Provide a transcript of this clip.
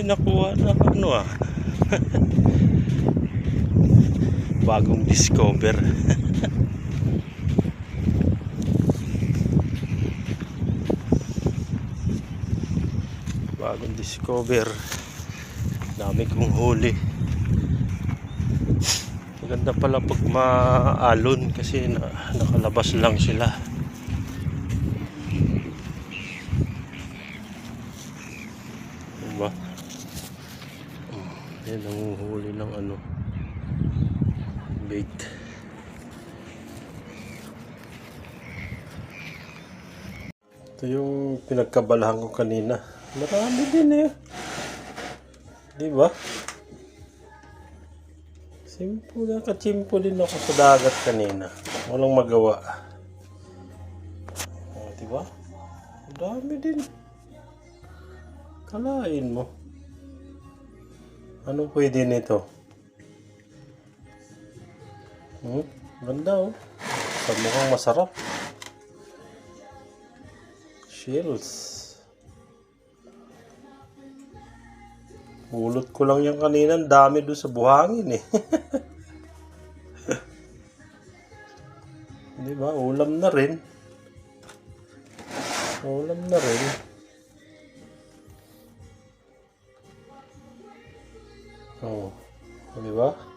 nakuha na ano bagong discover. Bagong discover. Dami kong huli. Maganda pala pag maalon kasi nakalabas lang sila. Diba? Yan ang huli ng bait. Ito yung pinagkabalahan ko kanina. Marami din diba? Simple, nakachimpo din ako sa dagat kanina. Walang magawa. Diba? Dami din. Kalain mo. Ano pwede nito? Ganda mukhang masarap. Shells. Ulot ko lang yan kanina. Ang dami doon sa buhangin Diba? Ulam na rin. Ulam na rin. Diba?